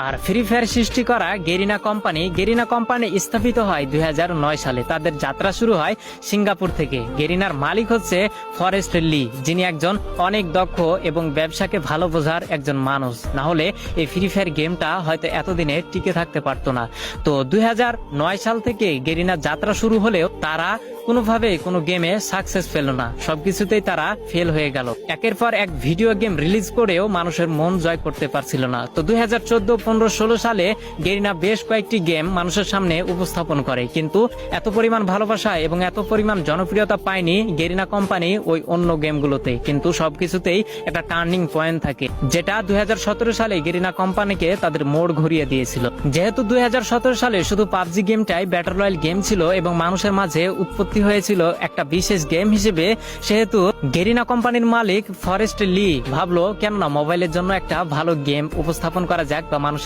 আর free fire সৃষ্টি করা Garena company স্থাপিত হয় 2009 সালে। তাদের যাত্রা শুরু হয় সিঙ্গাপুর থেকে। গেরিনার মালিক হচ্ছে ফরেস্ট লি, যিনি একজন অনেক দক্ষ এবং ব্যবসাকে ভালো বোঝার একজন মানুষ। না হলে এই ফ্রি ফায়ার গেমটা হয়তো এতদিনে টিকে থাকতে পারতো না। তো 2009 সাল থেকে গেরিনার যাত্রা শুরু হলেও তারা কোনোভাবে কোনো গেমে সাকসেস পেল না, সবকিছুতেই তারা ফেল হয়ে গেল। একের পর এক ভিডিও গেম রিলিজ করেও মানুষের মন জয় করতে পারছিল না। তো 2014, 15, 16 সালে গেরিনা বেশ কয়েকটি গেম মানুষের সামনে উপস্থাপন করে, কিন্তু এত পরিমাণ ভালোবাসা এবং এত পরিমাণ জনপ্রিয়তা পায়নি গেরিনা কোম্পানি ওই অন্য গেমগুলোতে। কিন্তু সবকিছুতেই একটা টার্নিং পয়েন্ট থাকে, যেটা 2017 সালে গেরিনা কোম্পানিকে তাদের মোড় ঘুরিয়ে দিয়েছিল। যেহেতু 2017 সালে শুধু পাবজি গেমটাই ব্যাটল রয়্যাল গেম ছিল এবং মানুষের মাঝে উৎপত্তি হয়েছিল একটা বিশেষ গেম হিসেবে, সেহেতু গেরিনা কোম্পানির মালিক ফরেস্ট লি ভাবলো কেননা মোবাইলের জন্য একটা ভালো গেম উপস্থাপন করা যাক বা মানুষের